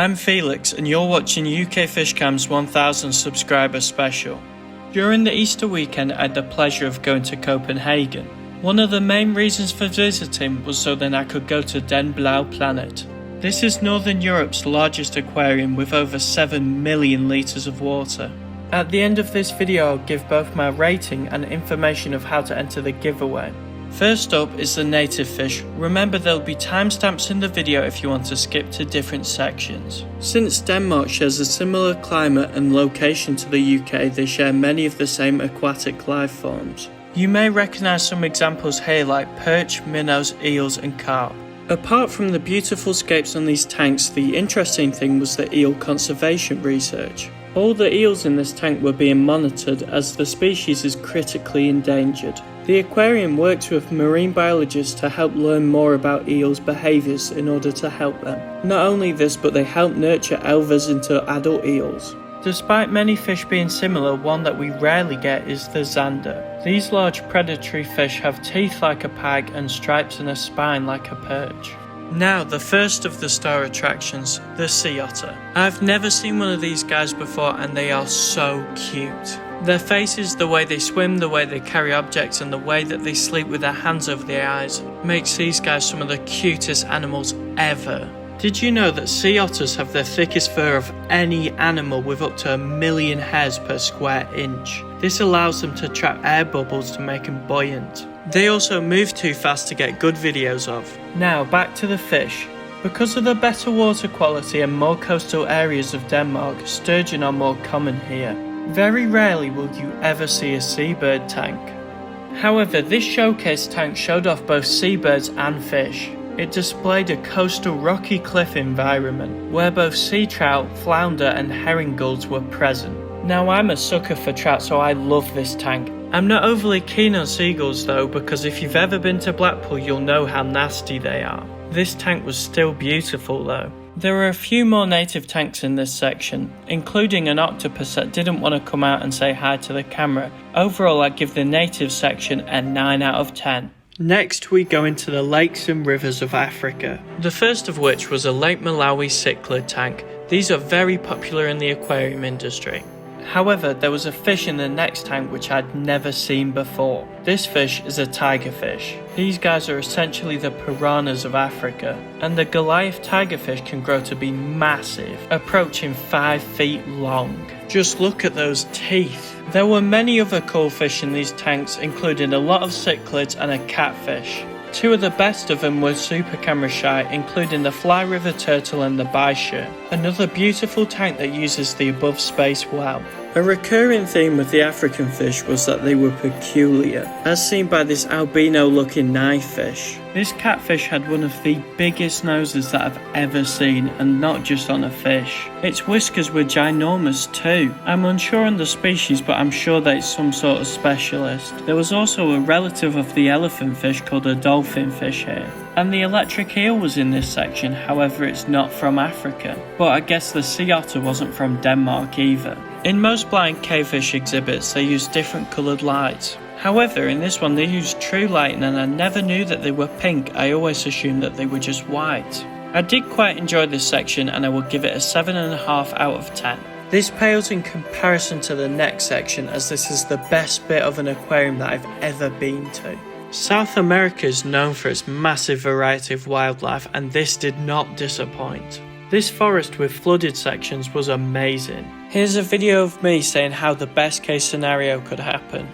I'm Felix and you're watching ukfishcam's 1000 subscriber special. During the Easter weekend I had the pleasure of going to Copenhagen. One of the main reasons for visiting was so then I could go to Den Blauw Planet. This is Northern Europe's largest aquarium with over 7 million litres of water. At the end of this video I'll give both my rating and information of how to enter the giveaway. First up is the native fish. Remember there'll be timestamps in the video if you want to skip to different sections. Since Denmark shares a similar climate and location to the UK, they share many of the same aquatic life forms. You may recognise some examples here like perch, minnows, eels and carp. Apart from the beautiful scapes on these tanks, the interesting thing was the eel conservation research. All the eels in this tank were being monitored as the species is critically endangered. The aquarium works with marine biologists to help learn more about eels' behaviours in order to help them. Not only this, but they help nurture elvers into adult eels. Despite many fish being similar, one that we rarely get is the zander. These large predatory fish have teeth like a pike and stripes and a spine like a perch. Now the first of the star attractions, the sea otter. I've never seen one of these guys before and they are so cute. Their faces, the way they swim, the way they carry objects and the way that they sleep with their hands over their eyes makes these guys some of the cutest animals ever. Did you know that sea otters have the thickest fur of any animal with up to 1 million hairs per square inch? This allows them to trap air bubbles to make them buoyant. They also move too fast to get good videos of. Now back to the fish. Because of the better water quality and more coastal areas of Denmark, sturgeon are more common here. Very rarely will you ever see a seabird tank. However, this showcase tank showed off both seabirds and fish. It displayed a coastal rocky cliff environment where both sea trout, flounder and herring gulls were present. Now I'm a sucker for trout, so I love this tank. I'm not overly keen on seagulls though, because if you've ever been to Blackpool you'll know how nasty they are. This tank was still beautiful though. There are a few more native tanks in this section, including an octopus that didn't want to come out and say hi to the camera. Overall I'd give the native section a 9 out of 10. Next we go into the lakes and rivers of Africa. The first of which was a Lake Malawi cichlid tank. These are very popular in the aquarium industry. However, there was a fish in the next tank which I'd never seen before. This fish is a tigerfish. These guys are essentially the piranhas of Africa, and the Goliath tigerfish can grow to be massive, approaching 5 feet long. Just look at those teeth. There were many other cool fish in these tanks, including a lot of cichlids and a catfish. Two of the best of them were super camera shy, including the fly river turtle and the bichir. Another beautiful tank that uses the above space well. A recurring theme with the African fish was that they were peculiar, as seen by this albino looking knife fish. This catfish had one of the biggest noses that I've ever seen, and not just on a fish. Its whiskers were ginormous too. I'm unsure on the species, but I'm sure that it's some sort of specialist. There was also a relative of the elephant fish called a dolphin fish here. And the electric eel was in this section, however it's not from Africa. But I guess the sea otter wasn't from Denmark either. In most blind cavefish exhibits they use different coloured lights. However, in this one they used true lighting and I never knew that they were pink. I always assumed that they were just white. I did quite enjoy this section and I will give it a 7.5 out of 10. This pales in comparison to the next section, as this is the best bit of an aquarium that I've ever been to. South America is known for its massive variety of wildlife and this did not disappoint. This forest with flooded sections was amazing. Here's a video of me saying how the best case scenario could happen.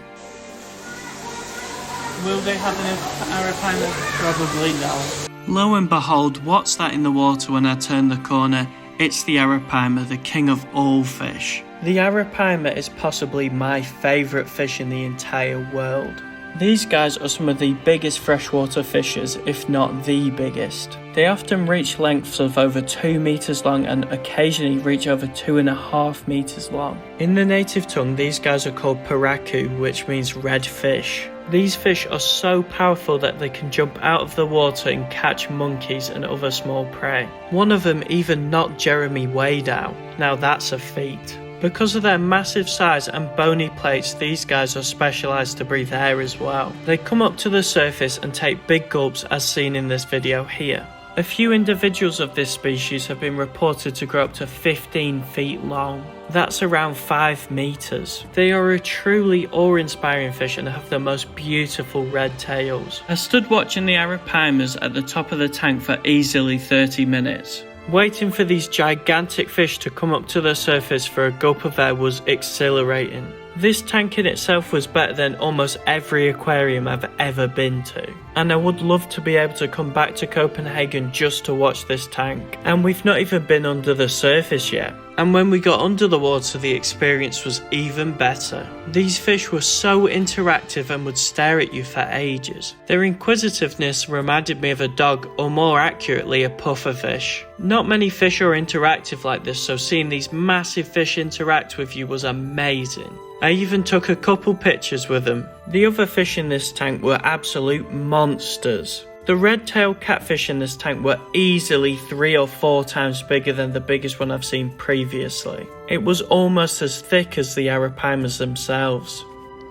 Will they have an arapaima? Probably no. Lo and behold, what's that in the water when I turn the corner? It's the arapaima, the king of all fish. The arapaima is possibly my favourite fish in the entire world. These guys are some of the biggest freshwater fishes, if not the biggest. They often reach lengths of over 2 meters long and occasionally reach over 2.5 meters long. In the native tongue, these guys are called paraku, which means red fish. These fish are so powerful that they can jump out of the water and catch monkeys and other small prey. One of them even knocked Jeremy Wade out. Now that's a feat. Because of their massive size and bony plates, these guys are specialised to breathe air as well. They come up to the surface and take big gulps as seen in this video here. A few individuals of this species have been reported to grow up to 15 feet long. That's around 5 meters. They are a truly awe-inspiring fish and have the most beautiful red tails. I stood watching the arapaima at the top of the tank for easily 30 minutes. Waiting for these gigantic fish to come up to the surface for a gulp of air was exhilarating. This tank in itself was better than almost every aquarium I've ever been to, and I would love to be able to come back to Copenhagen just to watch this tank. And we've not even been under the surface yet. And when we got under the water, the experience was even better. These fish were so interactive and would stare at you for ages. Their inquisitiveness reminded me of a dog, or more accurately, a pufferfish. Not many fish are interactive like this, so seeing these massive fish interact with you was amazing. I even took a couple pictures with them. The other fish in this tank were absolute monsters. The red-tailed catfish in this tank were easily 3 or 4 times bigger than the biggest one I've seen previously. It was almost as thick as the arapaimas themselves.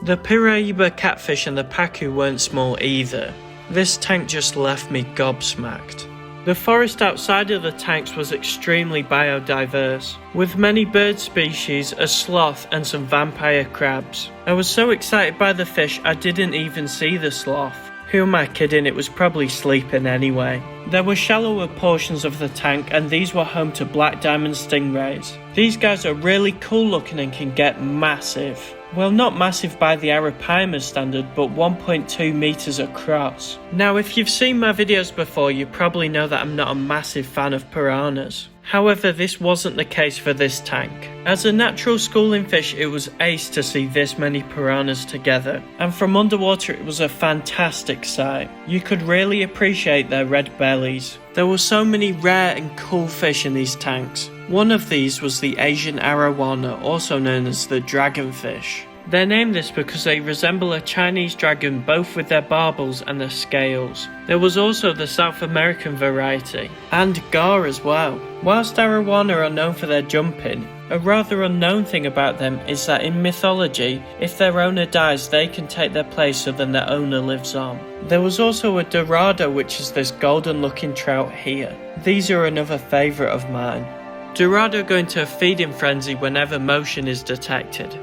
The Piraiba catfish and the pacu weren't small either. This tank just left me gobsmacked. The forest outside of the tanks was extremely biodiverse, with many bird species, a sloth and some vampire crabs. I was so excited by the fish I didn't even see the sloth. Who am I kidding, it was probably sleeping anyway. There were shallower portions of the tank and these were home to black diamond stingrays. These guys are really cool looking and can get massive. Well, not massive by the arapaima standard, but 1.2 meters across. Now, if you've seen my videos before, you probably know that I'm not a massive fan of piranhas. However, this wasn't the case for this tank. As a natural schooling fish, it was ace to see this many piranhas together, and from underwater it was a fantastic sight. You could really appreciate their red bellies. There were so many rare and cool fish in these tanks. One of these was the Asian arowana, also known as the dragonfish. They're named this because they resemble a Chinese dragon both with their barbels and their scales. There was also the South American variety, and gar as well. Whilst arowana are known for their jumping, a rather unknown thing about them is that in mythology, if their owner dies, they can take their place so then their owner lives on. There was also a dorado, which is this golden looking trout here. These are another favourite of mine. Dorado go into a feeding frenzy whenever motion is detected.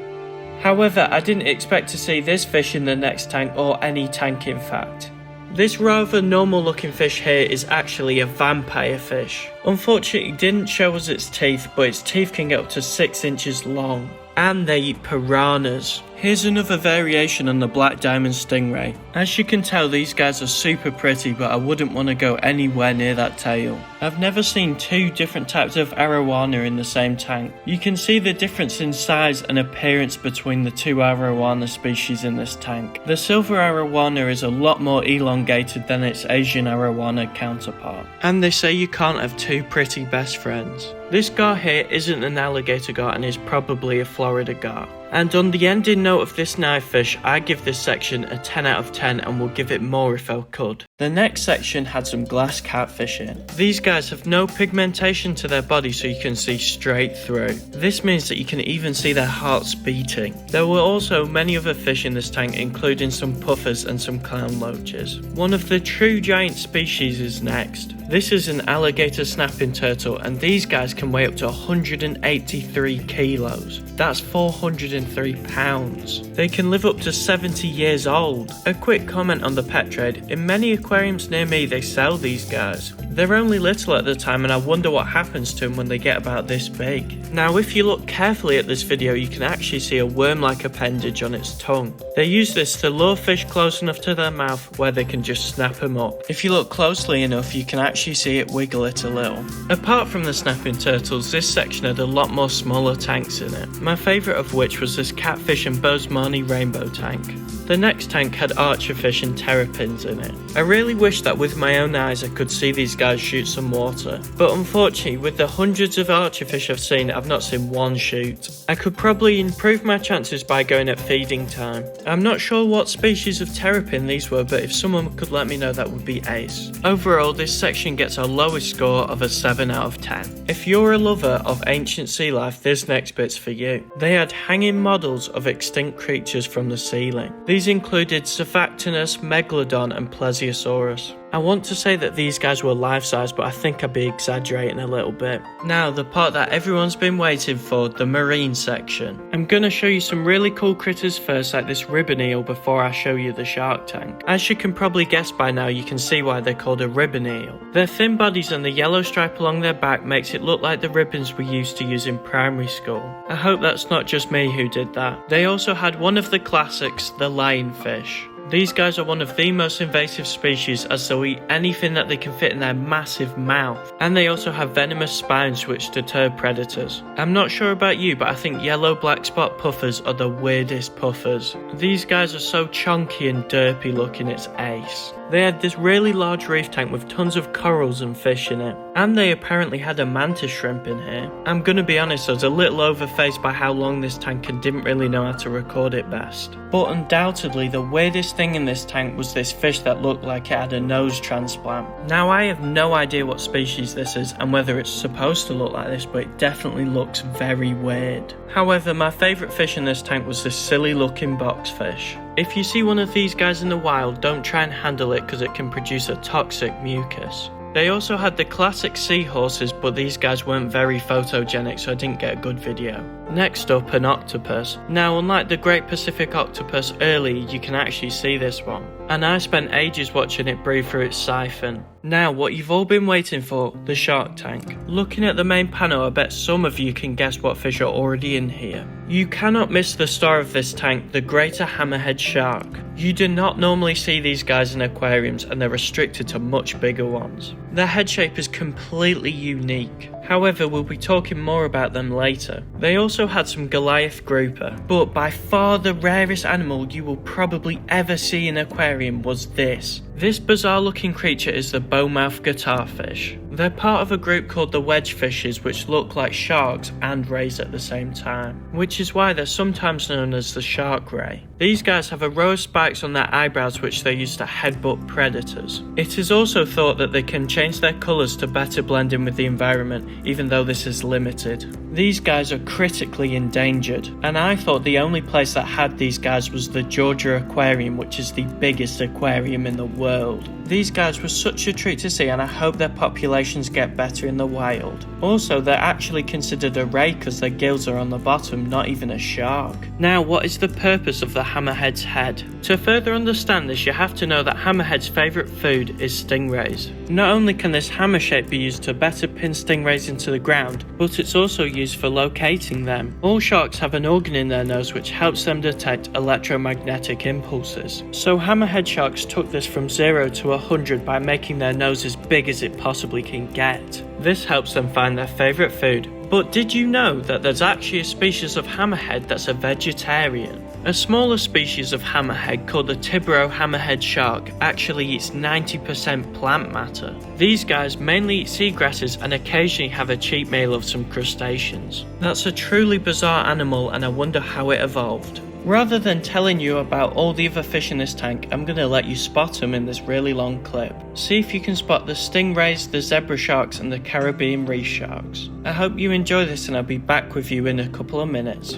However, I didn't expect to see this fish in the next tank, or any tank in fact. This rather normal looking fish here is actually a vampire fish. Unfortunately, it didn't show us its teeth, but its teeth can get up to 6 inches long. And they eat piranhas. Here's another variation on the black diamond stingray. As you can tell, these guys are super pretty, but I wouldn't want to go anywhere near that tail. I've never seen 2 different types of arowana in the same tank. You can see the difference in size and appearance between the 2 arowana species in this tank. The silver arowana is a lot more elongated than its Asian arowana counterpart. And they say you can't have 2 pretty best friends. This gar here isn't an alligator gar and is probably a Florida gar. And on the ending note of this knife fish, I give this section a 10 out of 10 and will give it more if I could. The next section had some glass catfish in. These guys have no pigmentation to their body, so you can see straight through. This means that you can even see their hearts beating. There were also many other fish in this tank, including some puffers and some clown loaches. One of the true giant species is next. This is an alligator snapping turtle, and these guys can weigh up to 183 kilos. That's 403 pounds. They can live up to 70 years old. A quick comment on the pet trade. In many aquariums near me, they sell these guys. They're only little at the time, and I wonder what happens to them when they get about this big. Now, if you look carefully at this video, you can actually see a worm-like appendage on its tongue. They use this to lure fish close enough to their mouth where they can just snap them up. If you look closely enough, you can actually see it wiggle it a little. Apart from the snapping turtles, this section had a lot more smaller tanks in it. My favourite of which was this catfish and Bosemani rainbow tank. The next tank had archerfish and terrapins in it. I really wish that with my own eyes I could see these guys shoot some water, but unfortunately with the hundreds of archerfish I've seen, I've not seen one shoot. I could probably improve my chances by going at feeding time. I'm not sure what species of terrapin these were, but if someone could let me know, that would be ace. Overall, this section gets our lowest score of a 7 out of 10. If you're a lover of ancient sea life, this next bit's for you. They had hanging models of extinct creatures from the ceiling. These included Cephactinus, Megalodon and Plesiosaurus. I want to say that these guys were life-size, but I think I'd be exaggerating a little bit. Now, the part that everyone's been waiting for, the marine section. I'm gonna show you some really cool critters first, like this ribbon eel, before I show you the shark tank. As you can probably guess by now, you can see why they're called a ribbon eel. Their thin bodies and the yellow stripe along their back makes it look like the ribbons we used to use in primary school. I hope that's not just me who did that. They also had one of the classics, the lionfish. These guys are one of the most invasive species, as they'll eat anything that they can fit in their massive mouth. And they also have venomous spines which deter predators. I'm not sure about you, but I think yellow black spot puffers are the weirdest puffers. These guys are so chunky and derpy looking, it's ace. They had this really large reef tank with tons of corals and fish in it. And they apparently had a mantis shrimp in here. I'm gonna be honest, I was a little overfaced by how long this tank and didn't really know how to record it best. But undoubtedly the weirdest thing in this tank was this fish that looked like it had a nose transplant. Now I have no idea what species this is and whether it's supposed to look like this, but it definitely looks very weird. However, my favourite fish in this tank was this silly looking boxfish. If you see one of these guys in the wild, don't try and handle it because it can produce a toxic mucus. They also had the classic seahorses, but these guys weren't very photogenic, so I didn't get a good video. Next up, an octopus. Now, unlike the Great Pacific Octopus earlier, you can actually see this one. And I spent ages watching it breathe through its siphon. Now, what you've all been waiting for, the shark tank. Looking at the main panel, I bet some of you can guess what fish are already in here. You cannot miss the star of this tank, the greater hammerhead shark. You do not normally see these guys in aquariums, and they're restricted to much bigger ones. Their head shape is completely unique. However, we'll be talking more about them later. They also had some Goliath grouper, but by far the rarest animal you will probably ever see in an aquarium was this. This bizarre looking creature is the bowmouth guitarfish. They're part of a group called the wedgefishes, which look like sharks and rays at the same time, which is why they're sometimes known as the shark ray. These guys have a row of spikes on their eyebrows which they use to headbutt predators. It is also thought that they can change their colours to better blend in with the environment, even though this is limited. These guys are critically endangered, and I thought the only place that had these guys was the Georgia Aquarium, which is the biggest aquarium in the world. These guys were such a treat to see, and I hope their populations get better in the wild. Also, they're actually considered a ray because their gills are on the bottom, not even a shark. Now, what is the purpose of the hammerhead's head? To further understand this, you have to know that hammerhead's favourite food is stingrays. Not only can this hammer shape be used to better pin stingrays into the ground, but it's also used for locating them. All sharks have an organ in their nose which helps them detect electromagnetic impulses. So hammerhead sharks took this from 0 to 100 by making their nose as big as it possibly can get. This helps them find their favourite food. But did you know that there's actually a species of hammerhead that's a vegetarian? A smaller species of hammerhead called the Tiburon hammerhead shark actually eats 90% plant matter. These guys mainly eat seagrasses and occasionally have a cheat meal of some crustaceans. That's a truly bizarre animal, and I wonder how it evolved. Rather than telling you about all the other fish in this tank, I'm going to let you spot them in this really long clip. See if you can spot the stingrays, the zebra sharks and the Caribbean reef sharks. I hope you enjoy this, and I'll be back with you in a couple of minutes.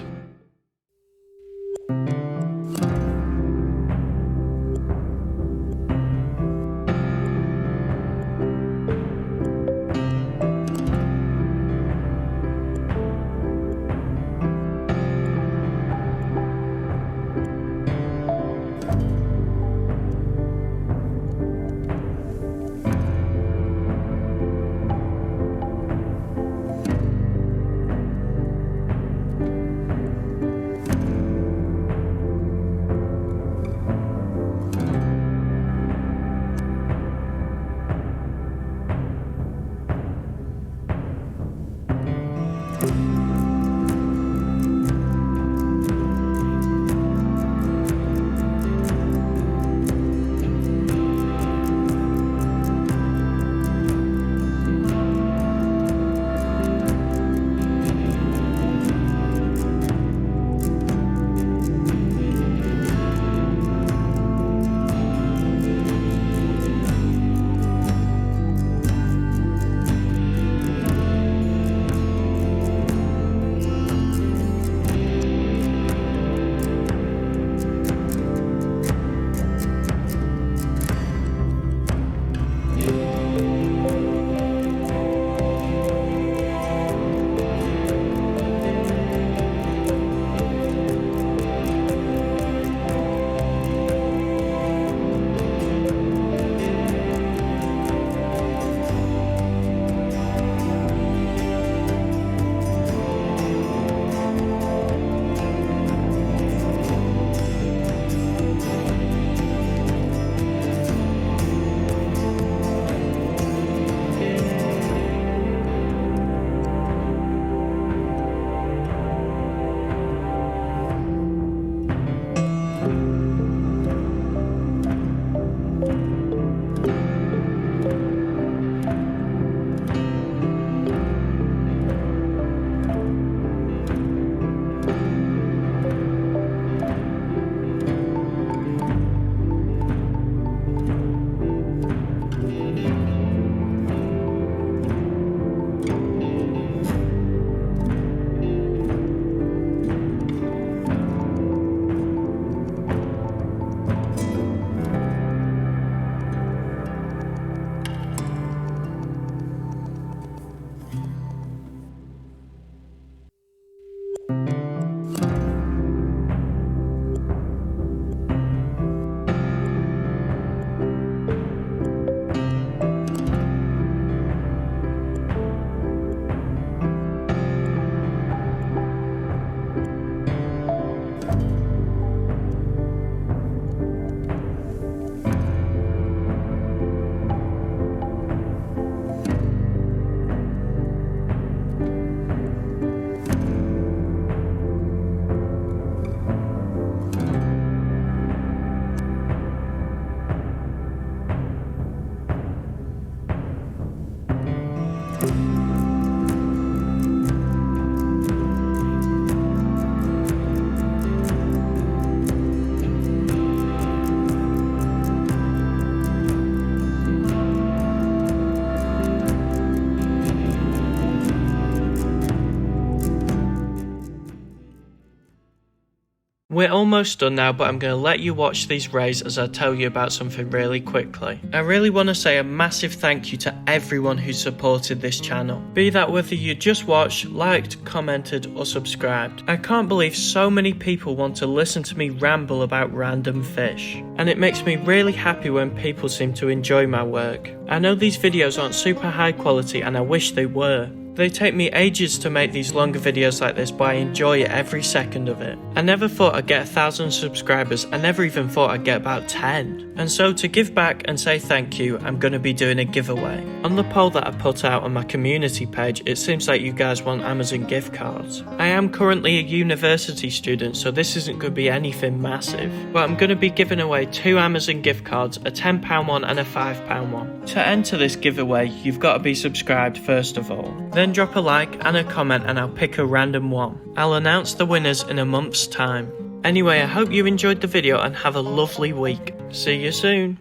We're almost done now, but I'm going to let you watch these rays as I tell you about something really quickly. I really want to say a massive thank you to everyone who supported this channel. Be that whether you just watched, liked, commented or subscribed. I can't believe so many people want to listen to me ramble about random fish. And it makes me really happy when people seem to enjoy my work. I know these videos aren't super high quality and I wish they were. They take me ages to make these longer videos like this, but I enjoy every second of it. I never thought I'd get 1,000 subscribers, I never even thought I'd get about 10. And so to give back and say thank you, I'm going to be doing a giveaway. On the poll that I put out on my community page, it seems like you guys want Amazon gift cards. I am currently a university student, so this isn't going to be anything massive. But I'm going to be giving away 2 Amazon gift cards, a £10 one and a £5 one. To enter this giveaway, you've got to be subscribed first of all. Then drop a like and a comment and I'll pick a random one. I'll announce the winners in a month's time. Anyway, I hope you enjoyed the video and have a lovely week. See you soon.